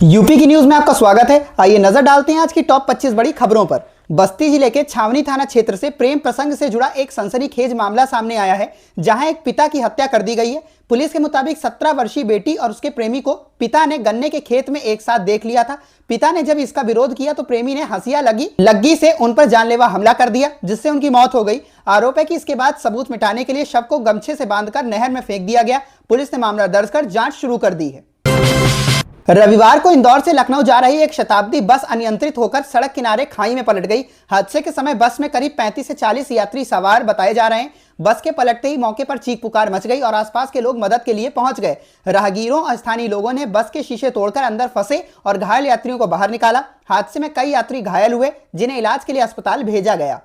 UP की news में आपका स्वागत है। आइए नजर डालते हैं आज की टॉप 25 बड़ी खबरों पर। बस्ती जिले के छावनी थाना क्षेत्र से प्रेम प्रसंग से जुड़ा एक सनसनीखेज मामला सामने आया है, जहां एक पिता की हत्या कर दी गई है। पुलिस के मुताबिक 17 वर्षीय बेटी और उसके प्रेमी को पिता ने गन्ने के खेत में एक साथ देख लिया था। पिता ने जब इसका विरोध किया तो प्रेमी ने हंसिया लग्गी से उन पर जानलेवा हमला कर दिया, जिससे उनकी मौत हो गई। आरोप है कि इसके बाद सबूत मिटाने के लिए शव को गमछे से बांधकर नहर में फेंक दिया गया। पुलिस ने मामला दर्ज कर जांच शुरू कर दी है। रविवार को इंदौर से लखनऊ जा रही एक शताब्दी बस अनियंत्रित होकर सड़क किनारे खाई में पलट गई। हादसे के समय बस में करीब 35 से 40 यात्री सवार बताए जा रहे हैं। बस के पलटते ही मौके पर चीख पुकार मच गई और आसपास के लोग मदद के लिए पहुंच गए। राहगीरों और स्थानीय लोगों ने बस के शीशे तोड़कर अंदर फंसे और घायल यात्रियों को बाहर निकाला। हादसे में कई यात्री घायल हुए, जिन्हें इलाज के लिए अस्पताल भेजा गया।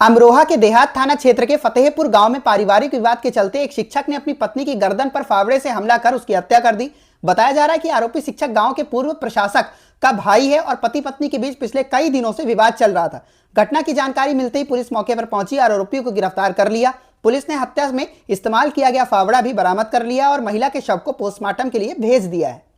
अमरोहा के देहात थाना क्षेत्र के फतेहपुर गांव में पारिवारिक विवाद के चलते एक शिक्षक ने अपनी पत्नी की गर्दन पर फावड़े से हमला कर उसकी हत्या कर दी। बताया जा रहा है कि आरोपी शिक्षक गांव के पूर्व प्रशासक का भाई है और पति पत्नी के बीच पिछले कई दिनों से विवाद चल रहा था। घटना की जानकारी मिलते ही पुलिस मौके पर पहुंची और आरोपियों को गिरफ्तार कर लिया। पुलिस ने हत्या में इस्तेमाल किया गया फावड़ा भी बरामद कर लिया और महिला के शव को पोस्टमार्टम के लिए भेज दिया है।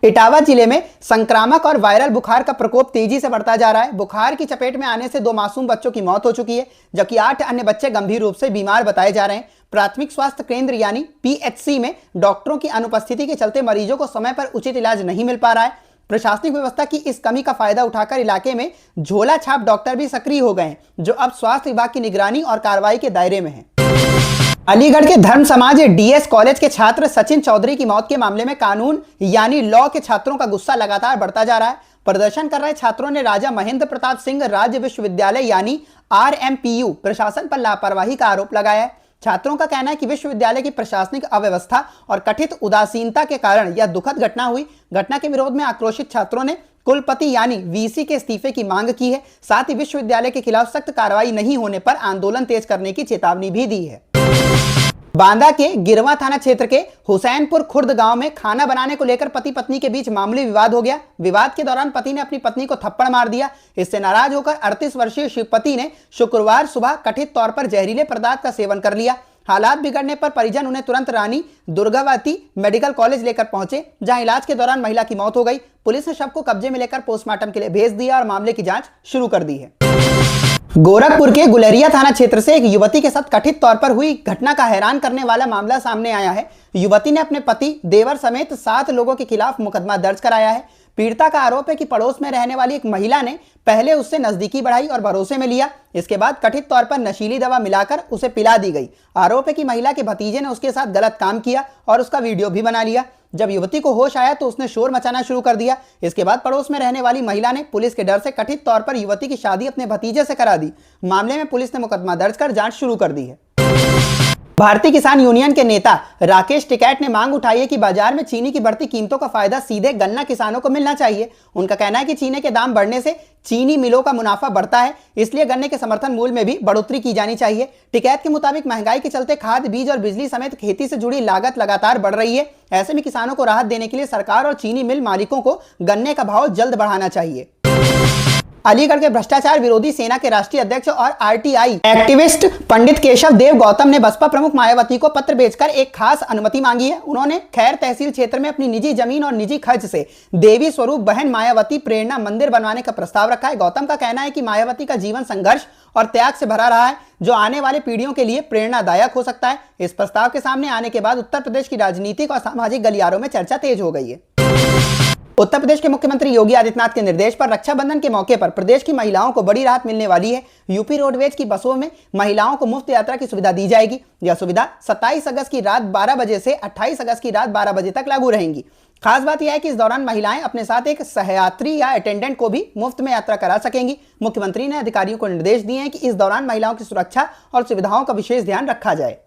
इटावा जिले में संक्रामक और वायरल बुखार का प्रकोप तेजी से बढ़ता जा रहा है। बुखार की चपेट में आने से 2 मासूम बच्चों की मौत हो चुकी है, जबकि 8 अन्य बच्चे गंभीर रूप से बीमार बताए जा रहे हैं। प्राथमिक स्वास्थ्य केंद्र यानी पीएचसी में डॉक्टरों की अनुपस्थिति के चलते मरीजों को समय पर उचित इलाज नहीं मिल पा रहा है। प्रशासनिक व्यवस्था की इस कमी का फायदा उठाकर इलाके में झोला छाप डॉक्टर भी सक्रिय हो गए हैं, जो अब स्वास्थ्य विभाग की निगरानी और कार्रवाई के दायरे में है। अलीगढ़ के धर्म समाज डीएस कॉलेज के छात्र सचिन चौधरी की मौत के मामले में कानून यानी लॉ के छात्रों का गुस्सा लगातार बढ़ता जा रहा है। प्रदर्शन कर रहे छात्रों ने राजा महेंद्र प्रताप सिंह राज्य विश्वविद्यालय यानी आरएमपीयू प्रशासन पर लापरवाही का आरोप लगाया है। छात्रों का कहना है कि विश्वविद्यालय की प्रशासनिक अव्यवस्था और कथित उदासीनता के कारण यह दुखद घटना हुई। घटना के विरोध में आक्रोशित छात्रों ने कुलपति यानी वीसी के इस्तीफे की मांग की है। साथ ही विश्वविद्यालय के खिलाफ सख्त कार्रवाई नहीं होने पर आंदोलन तेज करने की चेतावनी भी दी है। बांदा के गिरवा थाना क्षेत्र के हुसैनपुर खुर्द गांव में खाना बनाने को लेकर पति पत्नी के बीच मामूली विवाद हो गया। विवाद के दौरान पति ने अपनी पत्नी को थप्पड़ मार दिया। इससे नाराज होकर 38 वर्षीय शिवपति ने शुक्रवार सुबह कथित तौर पर जहरीले पदार्थ का सेवन कर लिया। हालात बिगड़ने पर परिजन उन्हें तुरंत रानी दुर्गावती मेडिकल कॉलेज लेकर पहुंचे, जहां इलाज के दौरान महिला की मौत हो गई। पुलिस ने शव को कब्जे में लेकर पोस्टमार्टम के लिए भेज दिया और मामले की जांच शुरू कर दी है। गोरखपुर के गुलेरिया थाना क्षेत्र से एक युवती के साथ कथित तौर पर हुई घटना का हैरान करने वाला मामला सामने आया है। युवती ने अपने पति, देवर समेत 7 लोगों के खिलाफ मुकदमा दर्ज कराया है। पीड़िता का आरोप है कि पड़ोस में रहने वाली एक महिला ने पहले उससे नजदीकी बढ़ाई और भरोसे में लिया। इसके बाद कथित तौर पर नशीली दवा मिलाकर उसे पिला दी गई। आरोप है कि महिला के भतीजे ने उसके साथ गलत काम किया और उसका वीडियो भी बना लिया। जब युवती को होश आया तो उसने शोर मचाना शुरू कर दिया। इसके बाद पड़ोस में रहने वाली महिला ने पुलिस के डर से कथित तौर पर युवती की शादी अपने भतीजे से करा दी। मामले में पुलिस ने मुकदमा दर्ज कर जांच शुरू कर दी है। भारतीय किसान यूनियन के नेता राकेश टिकैत ने मांग उठाई है कि बाजार में चीनी की बढ़ती कीमतों का फायदा सीधे गन्ना किसानों को मिलना चाहिए। उनका कहना है कि चीनी के दाम बढ़ने से चीनी मिलों का मुनाफा बढ़ता है, इसलिए गन्ने के समर्थन मूल्य में भी बढ़ोतरी की जानी चाहिए। टिकैत के मुताबिक महंगाई के चलते खाद, बीज और बिजली समेत खेती से जुड़ी लागत लगातार बढ़ रही है। ऐसे में किसानों को राहत देने के लिए सरकार और चीनी मिल मालिकों को गन्ने का भाव जल्द बढ़ाना चाहिए। अलीगढ़ के भ्रष्टाचार विरोधी सेना के राष्ट्रीय अध्यक्ष और आरटीआई एक्टिविस्ट पंडित केशव देव गौतम ने बसपा प्रमुख मायावती को पत्र भेजकर एक खास अनुमति मांगी है। उन्होंने खैर तहसील क्षेत्र में अपनी निजी जमीन और निजी खर्च से देवी स्वरूप बहन मायावती प्रेरणा मंदिर बनवाने का प्रस्ताव रखा है। गौतम का कहना है कि मायावती का जीवन संघर्ष और त्याग से भरा रहा है, जो आने वाले पीढ़ियों के लिए प्रेरणादायक हो सकता है। इस प्रस्ताव के सामने आने के बाद उत्तर प्रदेश की राजनीतिक और सामाजिक गलियारों में चर्चा तेज हो गई है। उत्तर प्रदेश के मुख्यमंत्री योगी आदित्यनाथ के निर्देश पर रक्षाबंधन के मौके पर प्रदेश की महिलाओं को बड़ी राहत मिलने वाली है। यूपी रोडवेज की बसों में महिलाओं को मुफ्त यात्रा की सुविधा दी जाएगी। यह सुविधा 27 अगस्त की रात 12 बजे से 28 अगस्त की रात 12 बजे तक लागू रहेंगी। खास बात यह है कि इस दौरान महिलाएं अपने साथ एक सहयात्री या अटेंडेंट को भी मुफ्त में यात्रा करा सकेंगी। मुख्यमंत्री ने अधिकारियों को निर्देश दिए हैं कि इस दौरान महिलाओं की सुरक्षा और सुविधाओं का विशेष ध्यान रखा जाए।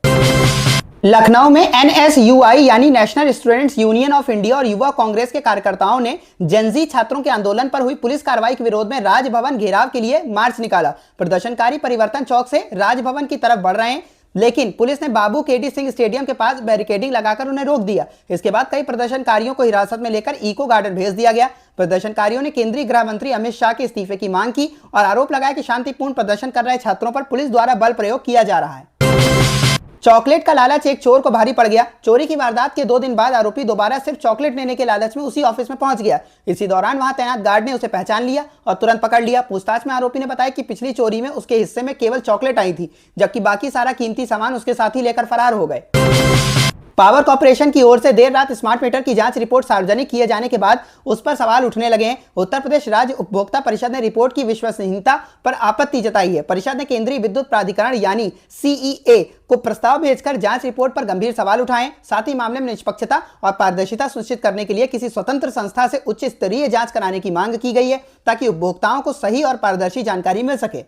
लखनऊ में एनएसयूआई यानी national students union of India और युवा कांग्रेस के कार्यकर्ताओं ने जेनजी छात्रों के आंदोलन पर हुई पुलिस कार्रवाई के विरोध में राजभवन घेराव के लिए मार्च निकाला। प्रदर्शनकारी परिवर्तन चौक से राजभवन की तरफ बढ़ रहे हैं, लेकिन पुलिस ने बाबू केडी सिंह स्टेडियम के पास बैरिकेडिंग लगाकर उन्हें रोक दिया। इसके बाद कई प्रदर्शनकारियों को हिरासत में लेकर इको गार्डन भेज दिया गया। प्रदर्शनकारियों ने केंद्रीय गृह मंत्री अमित शाह के इस्तीफे की मांग की और आरोप लगाया कि शांतिपूर्ण प्रदर्शन कर रहे छात्रों पर पुलिस द्वारा बल प्रयोग किया जा रहा है। चॉकलेट का लालच एक चोर को भारी पड़ गया। चोरी की वारदात के 2 दिन बाद आरोपी दोबारा सिर्फ चॉकलेट लेने के लालच में उसी ऑफिस में पहुंच गया। इसी दौरान वहां तैनात गार्ड ने उसे पहचान लिया और तुरंत पकड़ लिया। पूछताछ में आरोपी ने बताया कि पिछली चोरी में उसके हिस्से में केवल चॉकलेट आई थी, जबकि बाकी सारा कीमती सामान उसके साथ ही लेकर फरार हो गए। पावर कॉर्पोरेशन की ओर से देर रात स्मार्ट मीटर की जांच रिपोर्ट सार्वजनिक किए जाने के बाद उस पर सवाल उठने लगे हैं। उत्तर प्रदेश राज्य उपभोक्ता परिषद ने रिपोर्ट की विश्वसनीयता पर आपत्ति जताई है। परिषद ने केंद्रीय विद्युत प्राधिकरण यानी सीईए को प्रस्ताव भेजकर जांच रिपोर्ट पर गंभीर सवाल उठाए। साथ ही मामले में निष्पक्षता और पारदर्शिता सुनिश्चित करने के लिए किसी स्वतंत्र संस्था से उच्च स्तरीय जांच कराने की मांग की गई है, ताकि उपभोक्ताओं को सही और पारदर्शी जानकारी मिल सके।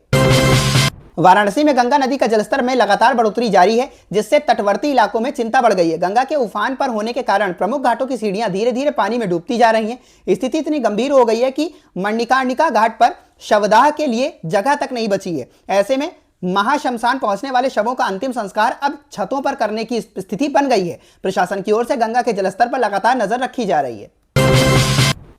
वाराणसी में गंगा नदी का जलस्तर में लगातार बढ़ोतरी जारी है, जिससे तटवर्ती इलाकों में चिंता बढ़ गई है। गंगा के उफान पर होने के कारण प्रमुख घाटों की सीढ़ियां धीरे धीरे पानी में डूबती जा रही हैं। स्थिति इतनी गंभीर हो गई है कि मणिकर्णिका घाट पर शवदाह के लिए जगह तक नहीं बची है। ऐसे में महाशमशान पहुंचने वाले शवों का अंतिम संस्कार अब छतों पर करने की स्थिति बन गई है। प्रशासन की ओर से गंगा के जलस्तर पर लगातार नजर रखी जा रही है।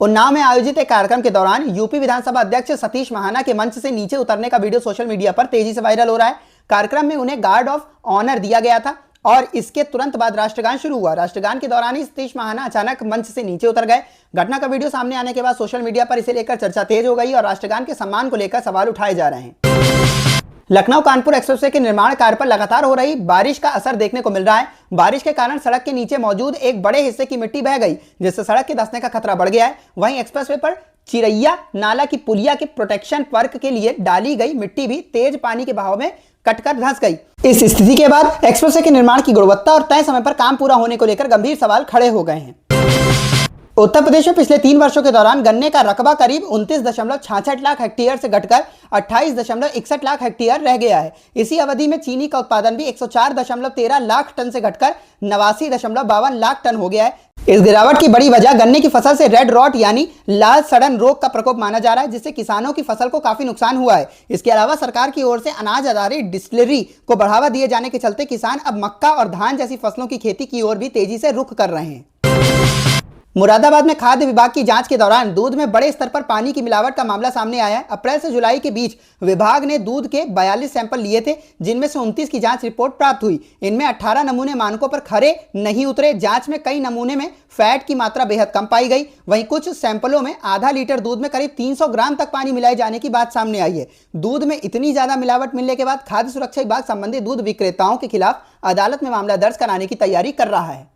उन्नाव में आयोजित एक कार्यक्रम के दौरान यूपी विधानसभा अध्यक्ष सतीश महाना के मंच से नीचे उतरने का वीडियो सोशल मीडिया पर तेजी से वायरल हो रहा है। कार्यक्रम में उन्हें गार्ड ऑफ ऑनर दिया गया था और इसके तुरंत बाद राष्ट्रगान शुरू हुआ। राष्ट्रगान के दौरान ही सतीश महाना अचानक मंच से नीचे उतर गए। घटना का वीडियो सामने आने के बाद सोशल मीडिया पर इसे लेकर चर्चा तेज हो गई और राष्ट्रगान के सम्मान को लेकर सवाल उठाए जा रहे हैं। लखनऊ कानपुर एक्सप्रेसवे के निर्माण कार्य पर लगातार हो रही बारिश का असर देखने को मिल रहा है। बारिश के कारण सड़क के नीचे मौजूद एक बड़े हिस्से की मिट्टी बह गई, जिससे सड़क के धंसने का खतरा बढ़ गया है। वहीं एक्सप्रेसवे पर चिरैया नाला की पुलिया के प्रोटेक्शन वर्क के लिए डाली गई मिट्टी भी तेज पानी के बहाव में कटकर धंस गई। इस स्थिति के बाद एक्सप्रेसवे के निर्माण की गुणवत्ता और तय समय पर काम पूरा होने को लेकर गंभीर सवाल खड़े हो गए हैं। उत्तर प्रदेश में पिछले 3 वर्षों के दौरान गन्ने का रकबा करीब 29.66 लाख हेक्टेयर से घटकर 28.61 लाख हेक्टेयर रह गया है। इसी अवधि में चीनी का उत्पादन भी 104.13 लाख टन से घटकर 89.52 लाख टन हो गया है। इस गिरावट की बड़ी वजह गन्ने की फसल से रेड रॉट यानी लाल सड़न रोग का प्रकोप माना जा रहा है, जिससे किसानों की फसल को काफी नुकसान हुआ है। इसके अलावा सरकार की ओर से अनाज आधारित डिस्टिलरी को बढ़ावा दिए जाने के चलते किसान अब मक्का और धान जैसी फसलों की खेती की ओर भी तेजी से रुख कर रहे हैं। मुरादाबाद में खाद्य विभाग की जांच के दौरान दूध में बड़े स्तर पर पानी की मिलावट का मामला सामने आया है। अप्रैल से जुलाई के बीच विभाग ने दूध के 42 सैंपल लिए थे, जिनमें से 29 की जांच रिपोर्ट प्राप्त हुई। इनमें 18 नमूने मानकों पर खरे नहीं उतरे। जांच में कई नमूने में फैट की मात्रा बेहद कम पाई गई। वहीं कुछ सैंपलों में आधा लीटर दूध में करीब 300 ग्राम तक पानी मिलाए जाने की बात सामने आई है। दूध में इतनी ज्यादा मिलावट मिलने के बाद खाद्य सुरक्षा विभाग संबंधित दूध विक्रेताओं के खिलाफ अदालत में मामला दर्ज कराने की तैयारी कर रहा है।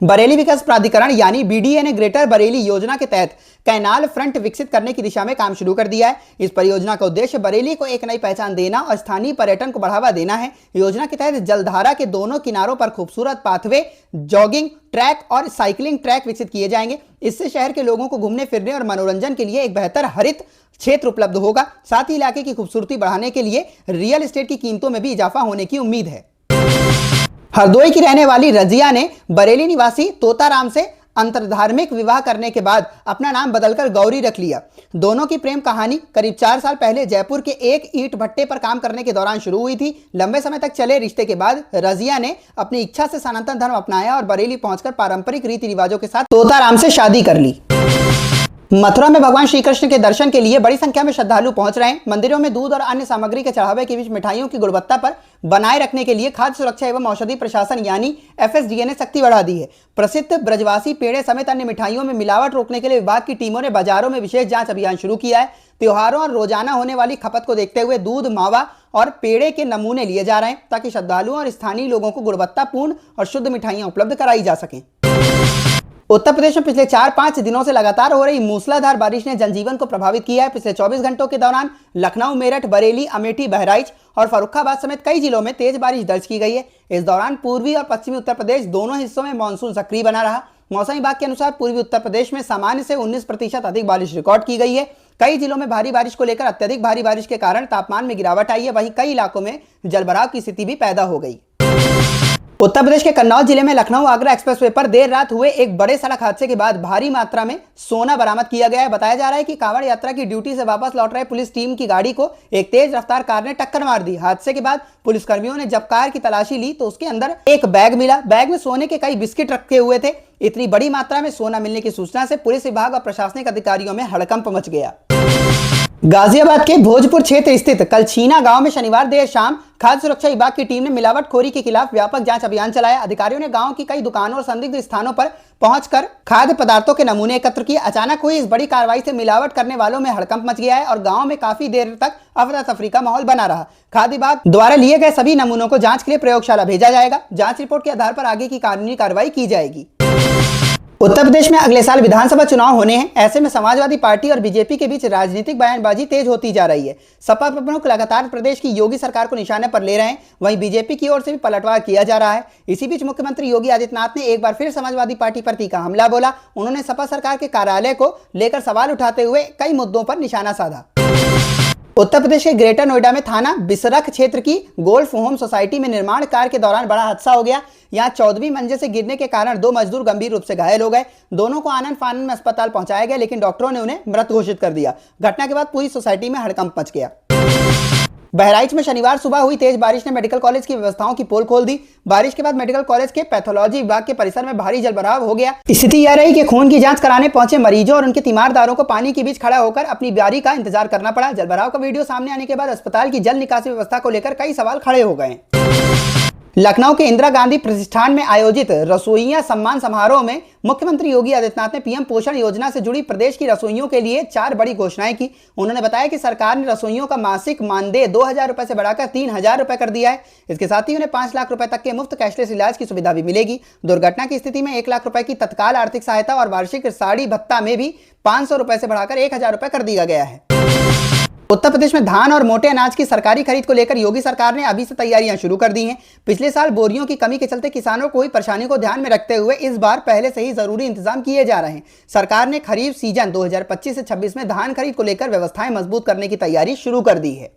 बरेली विकास प्राधिकरण यानी बीडीए ने ग्रेटर बरेली योजना के तहत कैनाल फ्रंट विकसित करने की दिशा में काम शुरू कर दिया है। इस परियोजना का उद्देश्य बरेली को एक नई पहचान देना और स्थानीय पर्यटन को बढ़ावा देना है। योजना के तहत जलधारा के दोनों किनारों पर खूबसूरत पाथवे, जॉगिंग ट्रैक और साइकिलिंग ट्रैक विकसित किए जाएंगे। इससे शहर के लोगों को घूमने फिरने और मनोरंजन के लिए एक बेहतर हरित क्षेत्र उपलब्ध होगा। साथ ही इलाके की खूबसूरती बढ़ाने के लिए रियल एस्टेट की कीमतों में भी इजाफा होने की उम्मीद है। हरदोई की रहने वाली रजिया ने बरेली निवासी तोताराम से अंतरधार्मिक विवाह करने के बाद अपना नाम बदलकर गौरी रख लिया। दोनों की प्रेम कहानी करीब 4 साल पहले जयपुर के एक ईंट भट्टे पर काम करने के दौरान शुरू हुई थी। लंबे समय तक चले रिश्ते के बाद रजिया ने अपनी इच्छा से सनातन धर्म अपनाया और बरेली पहुंचकर पारंपरिक रीति रिवाजों के साथ तोताराम से शादी कर ली। मथुरा में भगवान श्री कृष्ण के दर्शन के लिए बड़ी संख्या में श्रद्धालु पहुंच रहे हैं। मंदिरों में दूध और अन्य सामग्री के चढ़ावे के बीच मिठाइयों की गुणवत्ता पर बनाए रखने के लिए खाद्य सुरक्षा एवं औषधि प्रशासन यानी एफएसडीए ने सख्ती बढ़ा दी है। प्रसिद्ध ब्रजवासी पेड़े समेत अन्य मिठाइयों में मिलावट रोकने के लिए विभाग की टीमों ने बाजारों में विशेष जांच अभियान शुरू किया है। त्योहारों और रोजाना होने वाली खपत को देखते हुए दूध, मावा और पेड़े के नमूने लिए जा रहे हैं, ताकि श्रद्धालुओं और स्थानीय लोगों को गुणवत्तापूर्ण और शुद्ध मिठाइयां उपलब्ध कराई जा सकें। उत्तर प्रदेश में पिछले 4-5 दिनों से लगातार हो रही मूसलाधार बारिश ने जनजीवन को प्रभावित किया है। पिछले 24 घंटों के दौरान लखनऊ, मेरठ, बरेली, अमेठी, बहराइच और फर्रुखाबाद समेत कई जिलों में तेज बारिश दर्ज की गई है। इस दौरान पूर्वी और पश्चिमी उत्तर प्रदेश दोनों हिस्सों में मानसून सक्रिय बना रहा। मौसम विभाग के अनुसार पूर्वी उत्तर प्रदेश में सामान्य से 19% अधिक बारिश रिकॉर्ड की गई है। कई जिलों में भारी बारिश को लेकर अत्यधिक भारी बारिश के कारण तापमान में गिरावट आई है। वहीं कई इलाकों में जलभराव की स्थिति भी पैदा हो गई। उत्तर प्रदेश के कन्नौज जिले में लखनऊ आगरा एक्सप्रेसवे पर देर रात हुए एक बड़े सड़क हादसे के बाद भारी मात्रा में सोना बरामद किया गया है। बताया जा रहा है कि कांवड़ यात्रा की ड्यूटी से वापस लौट रहे पुलिस टीम की गाड़ी को एक तेज रफ्तार कार ने टक्कर मार दी। हादसे के बाद पुलिसकर्मियों ने जब कार की तलाशी ली तो उसके अंदर एक बैग मिला। बैग में सोने के कई बिस्किट रखे हुए थे। इतनी बड़ी मात्रा में सोना मिलने की सूचना से पुलिस विभाग और प्रशासनिक अधिकारियों में हड़कंप मच गया। गाजियाबाद के भोजपुर क्षेत्र स्थित कलछीना गांव में शनिवार देर शाम खाद्य सुरक्षा विभाग की टीम ने मिलावटखोरी के खिलाफ व्यापक जांच अभियान चलाया। अधिकारियों ने गांव की कई दुकानों और संदिग्ध स्थानों पर पहुंचकर खाद्य पदार्थों के नमूने एकत्र किए। अचानक हुई इस बड़ी कार्रवाई से मिलावट करने वालों में हड़कंप मच गया है और गांव में काफी देर तक अफरा तफरी का माहौल बना रहा। खाद्य विभाग द्वारा लिए गए सभी नमूनों को जांच के लिए प्रयोगशाला भेजा जाएगा। जांच रिपोर्ट के आधार पर आगे की कानूनी कार्रवाई की जाएगी। उत्तर प्रदेश में अगले साल विधानसभा चुनाव होने हैं। ऐसे में समाजवादी पार्टी और बीजेपी के बीच राजनीतिक बयानबाजी तेज होती जा रही है। सपा प्रमुख लगातार प्रदेश की योगी सरकार को निशाने पर ले रहे हैं, वहीं बीजेपी की ओर से भी पलटवार किया जा रहा है। इसी बीच मुख्यमंत्री योगी आदित्यनाथ ने एक बार फिर समाजवादी पार्टी पर तीखा हमला बोला। उन्होंने सपा सरकार के कार्यालय को लेकर सवाल उठाते हुए कई मुद्दों पर निशाना साधा। उत्तर प्रदेश के ग्रेटर नोएडा में थाना बिसरख क्षेत्र की गोल्फ होम सोसाइटी में निर्माण कार्य के दौरान बड़ा हादसा हो गया। यहां 14वीं मंजिल से गिरने के कारण 2 मजदूर गंभीर रूप से घायल हो गए। दोनों को आनन फानन में अस्पताल पहुंचाया गया, लेकिन डॉक्टरों ने उन्हें मृत घोषित कर दिया। घटना के बाद पूरी सोसाइटी में हड़कंप मच गया। बहराइच में शनिवार सुबह हुई तेज बारिश ने मेडिकल कॉलेज की व्यवस्थाओं की पोल खोल दी। बारिश के बाद मेडिकल कॉलेज के पैथोलॉजी विभाग के परिसर में भारी जलभराव हो गया। स्थिति यह रही कि खून की जांच कराने पहुंचे मरीजों और उनके तीमारदारों को पानी के बीच खड़ा होकर अपनी बारी का इंतजार करना पड़ा। जलभराव का वीडियो सामने आने के बाद अस्पताल की जल निकासी व्यवस्था को लेकर कई सवाल खड़े हो गए। लखनऊ के इंदिरा गांधी प्रतिष्ठान में आयोजित रसोइया सम्मान समारोह में मुख्यमंत्री योगी आदित्यनाथ ने पीएम पोषण योजना से जुड़ी प्रदेश की रसोइयों के लिए 4 बड़ी घोषणाएं की। उन्होंने बताया कि सरकार ने रसोइयों का मासिक मानदेय 2000 रुपए से बढ़ाकर 3000 रुपए कर दिया है। इसके साथ ही उन्हें 5 लाख रुपए तक के मुफ्त कैशलेस इलाज की सुविधा भी मिलेगी। दुर्घटना की स्थिति में 1 लाख रुपए की तत्काल आर्थिक सहायता और वार्षिक साड़ी भत्ता में भी 500 रुपए से बढ़ाकर 1000 रुपए कर दिया गया है। उत्तर प्रदेश में धान और मोटे अनाज की सरकारी खरीद को लेकर योगी सरकार ने अभी से तैयारियां शुरू कर दी हैं। पिछले साल बोरियों की कमी के चलते किसानों को हुई परेशानी को ध्यान में रखते हुए इस बार पहले से ही जरूरी इंतजाम किए जा रहे हैं। सरकार ने खरीफ सीजन 2025 से 26 में धान खरीद को लेकर व्यवस्थाएं मजबूत करने की तैयारी शुरू कर दी है।